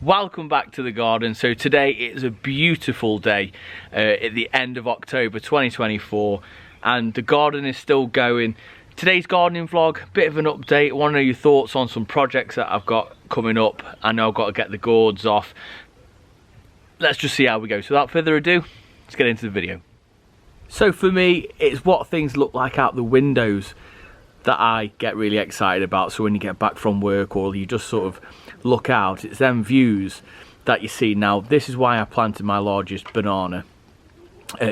Welcome back to the garden. So today is a beautiful day at the end of October 2024 and the garden is still going. Today's gardening vlog, bit of an update. I want to know your thoughts on some projects that I've got coming up. I know I've got to get the gourds off. Let's just see how we go. So without further ado, let's get into the video. So for me, it's what things look like out the windows that I get really excited about. So when you get back from work or you just sort of look out, it's them views that you see. Now this is why I planted my largest banana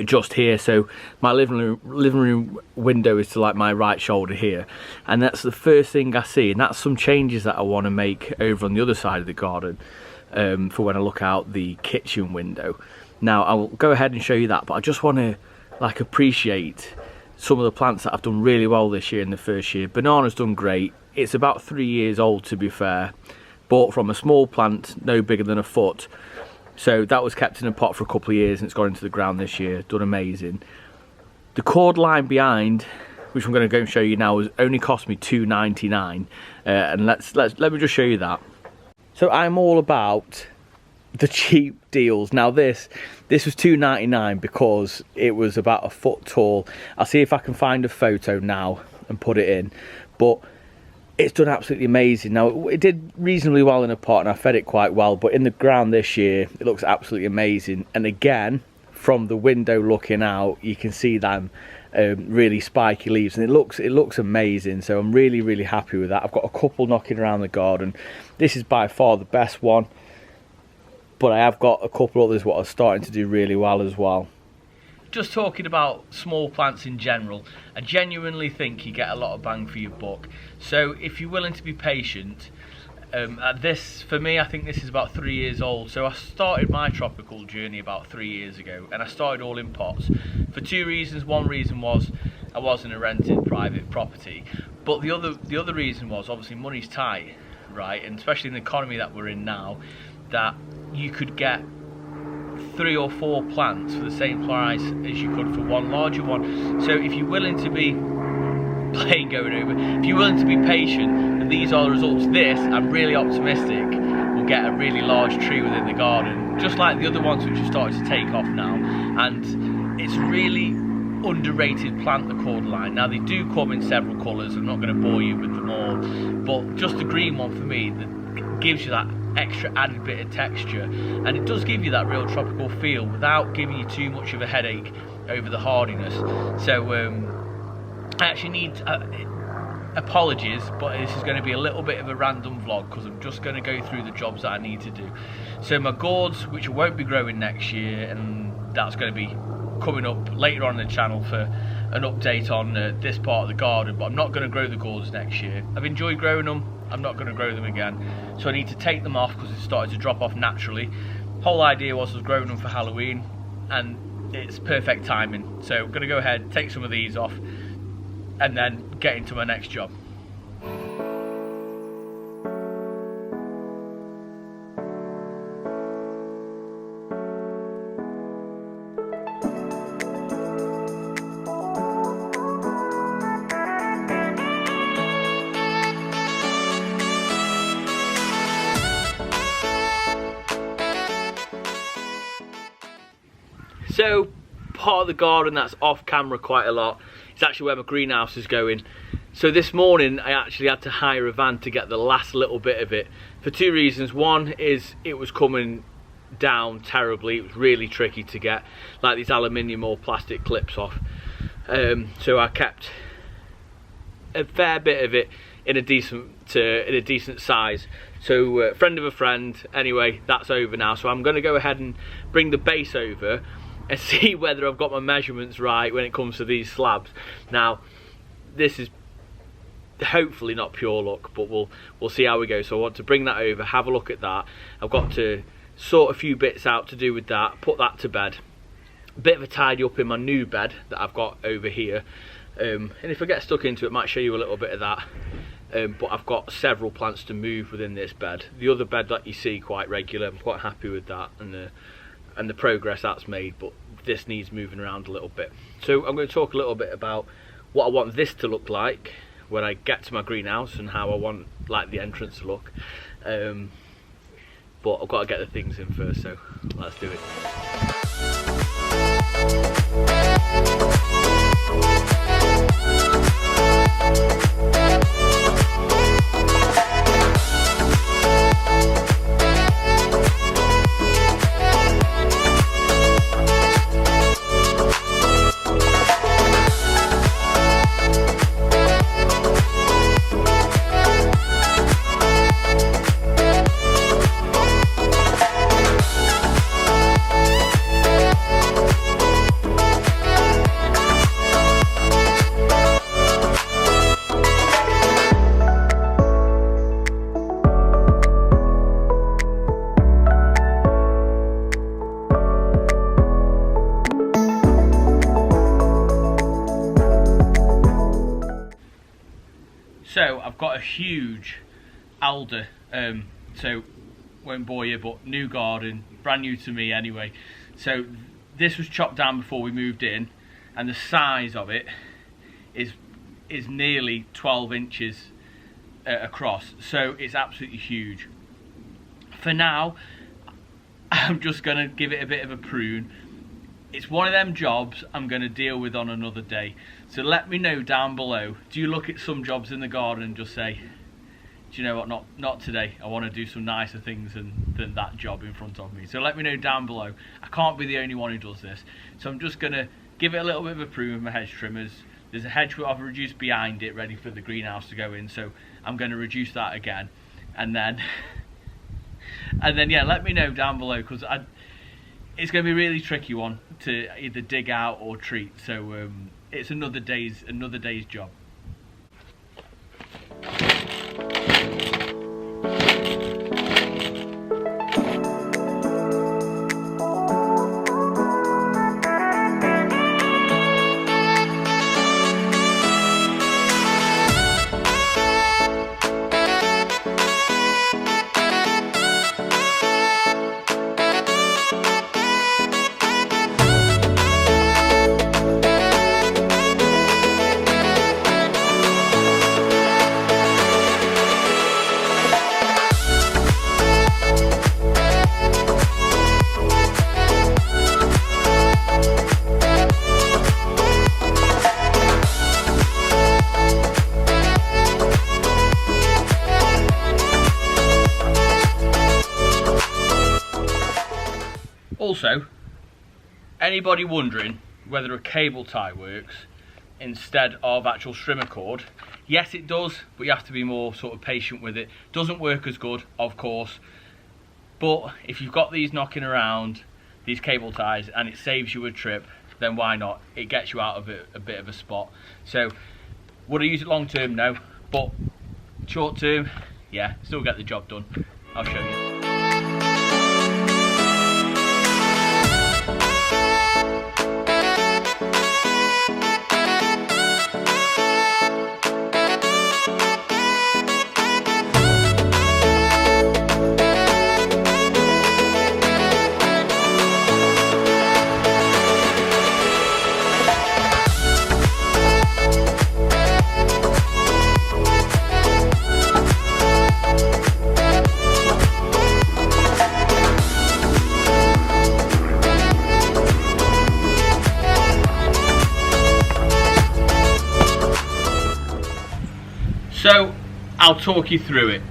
just here. So my living room window is to like my right shoulder here, and that's the first thing I see, and that's some changes that I want to make over on the other side of the garden for when I look out the kitchen window. Now I'll go ahead and show you that, but I just want to like appreciate some of the plants that I've done really well this year in the first year. Banana's done great. It's about 3 years old, to be fair. Bought from a small plant, no bigger than a foot. So that was kept in a pot for a couple of years and it's gone into the ground this year. Done amazing. The Cordyline behind, which I'm going to go and show you now, has only cost me $2.99. And let me just show you that. So I'm all about the cheap deals. Now this was $2.99 because it was about a foot tall. I'll see if I can find a photo now and put it in, but it's done absolutely amazing. Now it did reasonably well in a pot and I fed it quite well, but in the ground this year it looks absolutely amazing. And again, from the window looking out, you can see them really spiky leaves and it looks amazing. So I'm really happy with that. I've got a couple knocking around the garden. This is by far the best one, but I have got a couple others what are starting to do really well as well. Just talking about small plants in general, I genuinely think you get a lot of bang for your buck. So if you're willing to be patient, for me, I think this is about 3 years old. So I started my tropical journey about 3 years ago, and I started all in pots for two reasons. One reason was I was in a rented private property, but the other reason was obviously money's tight, right? And especially in the economy that we're in now, that you could get 3 or 4 plants for the same price as you could for one larger one. So if you're willing to be if you're willing to be patient, and these are the results. This, I'm really optimistic, will get a really large tree within the garden, just like the other ones which have started to take off now. And it's really underrated plant, the Cordyline. Now they do come in several colours, I'm not going to bore you with them all, but just the green one for me that gives you that extra added bit of texture, and it does give you that real tropical feel without giving you too much of a headache over the hardiness. So I actually need apologies, but this is going to be a little bit of a random vlog because I'm just going to go through the jobs that I need to do. So my gourds, which won't be growing next year, and that's going to be coming up later on in the channel for an update on this part of the garden, but I'm not going to grow the gourds next year. I've enjoyed growing them, I'm not going to grow them again, so I need to take them off because it started to drop off naturally. Whole idea was I was growing them for Halloween, and it's perfect timing. So I'm going to go ahead, take some of these off, and then get into my next job. So part of the garden that's off camera quite a lot, it's actually where my greenhouse is going. So this morning I actually had to hire a van to get the last little bit of it for two reasons. One is it was coming down terribly. It was really tricky to get like these aluminium or plastic clips off. So I kept a fair bit of it in a decent size. So friend of a friend. Anyway, that's over now. So I'm going to go ahead and bring the base over and see whether I've got my measurements right when it comes to these slabs. Now this is hopefully not pure luck, but we'll see how we go. So I want to bring that over, have a look at that. I've got to sort a few bits out to do with that, put that to bed, a bit of a tidy up in my new bed that I've got over here, and if I get stuck into it, I might show you a little bit of that. But I've got several plants to move within this bed. The other bed that you see quite regular, I'm quite happy with that and the progress that's made, but this needs moving around a little bit. So I'm going to talk a little bit about what I want this to look like when I get to my greenhouse and how I want like the entrance to look. but I've got to get the things in first, so let's do it. So I've got a huge alder, so won't bore you, but new garden, brand new to me anyway. So this was chopped down before we moved in, and the size of it is nearly 12 inches across, so it's absolutely huge. For now, I'm just going to give it a bit of a prune. It's one of them jobs I'm going to deal with on another day. So let me know down below. Do you look at some jobs in the garden and just say, do you know what, not today. I want to do some nicer things than that job in front of me. So let me know down below. I can't be the only one who does this. So I'm just going to give it a little bit of a prune with my hedge trimmers. There's a hedge I've reduced behind it, ready for the greenhouse to go in. So I'm going to reduce that again. And then, yeah, let me know down below, because it's going to be a really tricky one to either dig out or treat, so it's another day's job. Also, anybody wondering whether a cable tie works instead of actual strimmer cord? Yes, it does, but you have to be more sort of patient with it. Doesn't work as good, of course, but if you've got these knocking around, these cable ties, and it saves you a trip, then why not? It gets you out of a bit of a spot. So would I use it long term? No, but short term, yeah, still get the job done. I'll show you. So I'll talk you through it.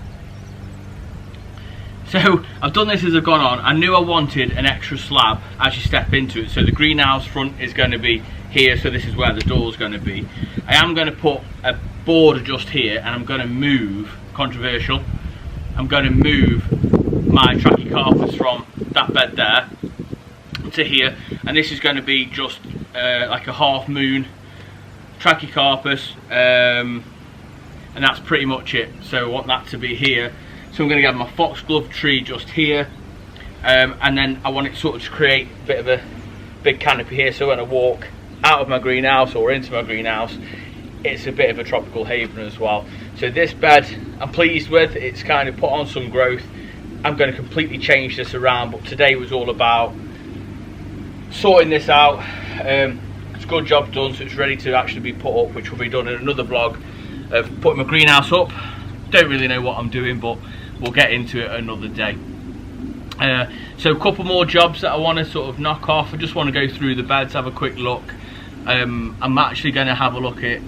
So I've done this as I've gone on. I knew I wanted an extra slab as you step into it. So the greenhouse front is going to be here, so this is where the door's going to be. I am going to put a border just here, and I'm going to move, controversial, I'm going to move my trachycarpus from that bed there to here, and this is going to be just like a half moon trachycarpus, and that's pretty much it. So I want that to be here. So I'm going to have my foxglove tree just here, and then I want it sort of to create a bit of a big canopy here, so when I walk out of my greenhouse or into my greenhouse, it's a bit of a tropical haven as well. So this bed I'm pleased with. It's kind of put on some growth. I'm going to completely change this around, but today was all about sorting this out. It's a good job done, so it's ready to actually be put up, which will be done in another vlog of putting my greenhouse up. Don't really know what I'm doing, but we'll get into it another day. So a couple more jobs that I want to sort of knock off. I just want to go through the beds, have a quick look. I'm actually going to have a look at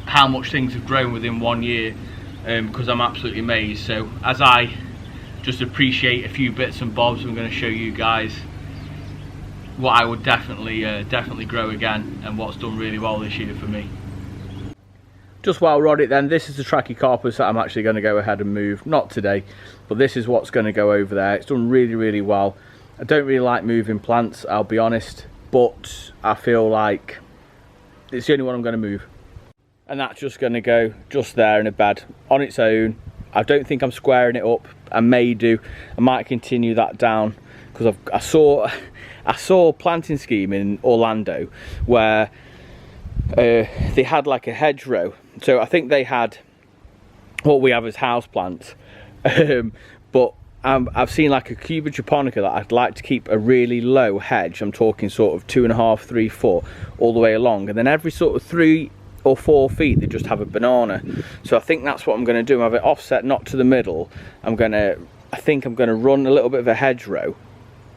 how much things have grown within 1 year, because I'm absolutely amazed. So as I just appreciate a few bits and bobs, I'm going to show you guys what I would definitely grow again, and what's done really well this year for me. Just while we're on it then, this is the Trachycarpus that I'm actually going to go ahead and move. Not today, but this is what's going to go over there. It's done really well. I don't really like moving plants, I'll be honest, but I feel like it's the only one I'm going to move. And that's just going to go just there in a bed on its own. I don't think I'm squaring it up. I may do. I might continue that down, because I saw a planting scheme in Orlando where they had like a hedgerow. So I think they had what we have as house plants, but I've seen like a Cuba japonica that I'd like to keep a really low hedge. I'm talking sort of 2.5, 3 foot all the way along, and then every sort of 3 or 4 feet they just have a banana. So I think that's what I'm going to do. Have it offset, not to the middle. I think I'm going to run a little bit of a hedgerow,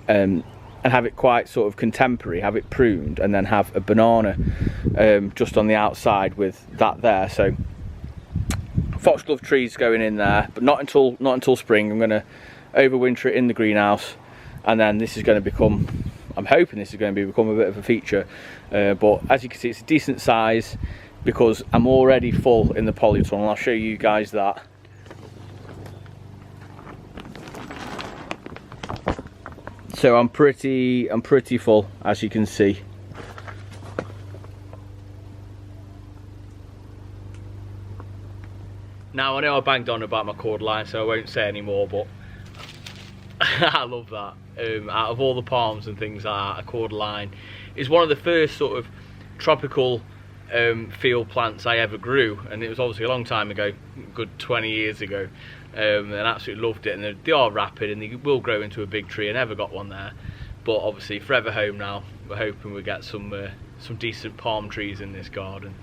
and have it quite sort of contemporary, have it pruned, and then have a banana just on the outside with that there. So foxglove trees going in there, but not until spring. I'm going to overwinter it in the greenhouse, and then this is going to become, I'm hoping this is going to become a bit of a feature. But as you can see, it's a decent size because I'm already full in the polytunnel. I'll show you guys that. So I'm pretty full, as you can see. Now I know I banged on about my Cordyline, so I won't say any more, but I love that. Out of all the palms and things like that, a Cordyline is one of the first sort of tropical field plants I ever grew, and it was obviously a long time ago, good 20 years ago. And absolutely loved it, and they are rapid and they will grow into a big tree. I never got one there, but obviously forever home now. We're hoping we get some decent palm trees in this garden.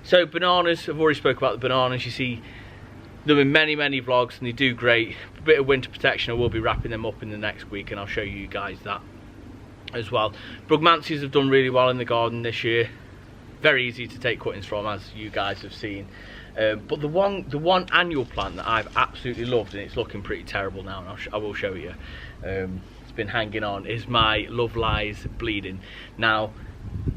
So bananas, I've already spoke about the bananas. You see them in many vlogs and they do great. A bit of winter protection, I will be wrapping them up in the next week and I'll show you guys that as well. Brugmansias have done really well in the garden this year. Very easy to take cuttings from, as you guys have seen. But the one annual plant that I've absolutely loved, and it's looking pretty terrible now, and I will show you, it's been hanging on, is my Love Lies Bleeding. Now,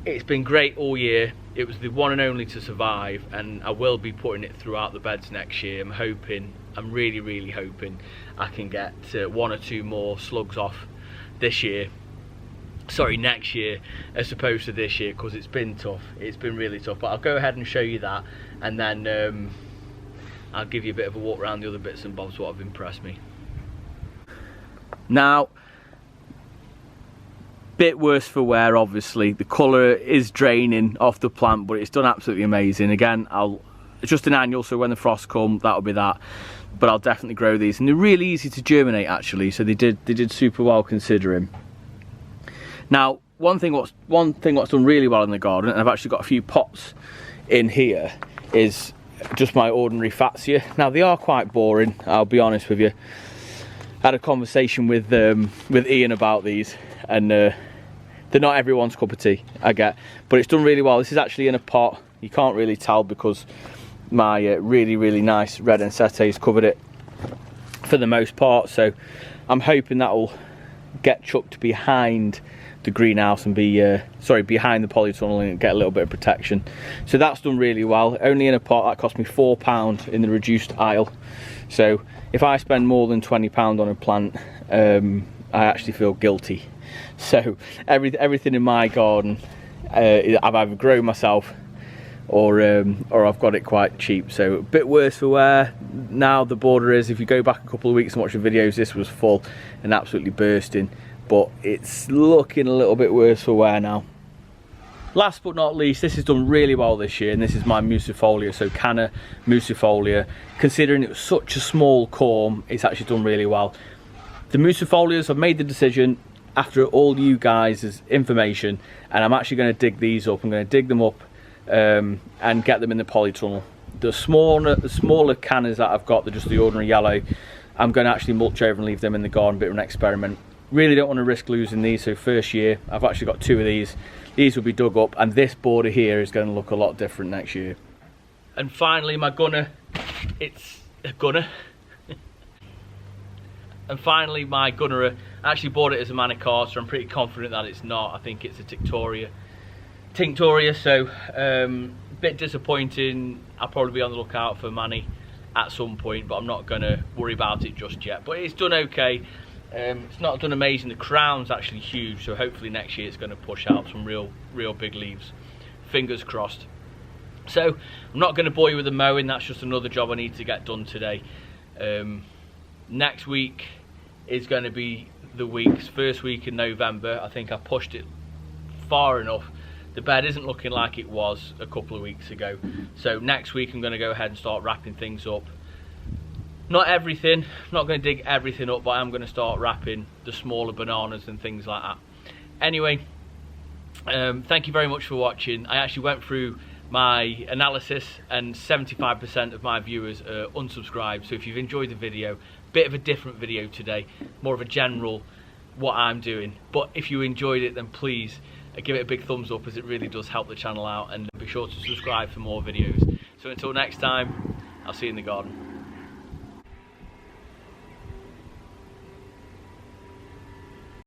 it's been great all year. It was the one and only to survive, and I will be putting it throughout the beds next year. I'm really hoping I can get 1 or 2 more slugs off this year. Sorry, next year as opposed to this year, because it's been tough. It's been really tough, but I'll go ahead and show you that, and then I'll give you a bit of a walk around the other bits and bobs what have impressed me. Now, bit worse for wear, obviously. The colour is draining off the plant, but it's done absolutely amazing. Again, it's just an annual, so when the frosts come, that'll be that. But I'll definitely grow these, and they're really easy to germinate actually. So they did super well considering. Now, one thing what's done really well in the garden, and I've actually got a few pots in here, is just my ordinary Fatsia. Now, they are quite boring, I'll be honest with you. I had a conversation with Ian about these, and they're not everyone's cup of tea, I get, but it's done really well. This is actually in a pot. You can't really tell because my really nice red ENSETE has covered it for the most part, so I'm hoping that'll get chucked behind the greenhouse and be behind the polytunnel and get a little bit of protection. So that's done really well. Only in a pot. That cost me £4 in the reduced aisle. So if I spend more than £20 on a plant, I actually feel guilty. So everything in my garden I've either grown myself or I've got it quite cheap. So a bit worse for wear now. The border is, if you go back a couple of weeks and watch the videos, this was full and absolutely bursting, but it's looking a little bit worse for wear now. Last but not least, this has done really well this year, and this is my Musifolia, so Canna Musifolia. Considering it was such a small corm, it's actually done really well. The Musifolias, I've made the decision after all you guys' information, and I'm actually going to dig these up. I'm going to dig them up and get them in the polytunnel. The smaller cannas that I've got, they're just the ordinary yellow. I'm going to actually mulch over and leave them in the garden, bit of an experiment. Really don't want to risk losing these, so first year I've actually got 2 of these. These will be dug up, and this border here is going to look a lot different next year. And finally my gunner, it's a gunner. And finally my Gunnera, I actually bought it as a Manicarta. I'm pretty confident that it's not. I think it's a Tinctoria, so bit disappointing. I'll probably be on the lookout for Mani at some point, but I'm not going to worry about it just yet. But it's done okay. It's not done amazing. The crown's actually huge, so hopefully next year it's going to push out some real big leaves. Fingers crossed. So I'm not going to bore you with the mowing. That's just another job I need to get done today. Next week is going to be the first week in November. I think I pushed it far enough. The bed isn't looking like it was a couple of weeks ago. So next week I'm going to go ahead and start wrapping things up. Not everything, I'm not going to dig everything up, but I'm going to start wrapping the smaller bananas and things like that. Anyway, thank you very much for watching. I actually went through my analysis and 75% of my viewers are unsubscribed. So if you've enjoyed the video, bit of a different video today, more of a general what I'm doing. But if you enjoyed it, then please give it a big thumbs up, as it really does help the channel out, and be sure to subscribe for more videos. So until next time, I'll see you in the garden.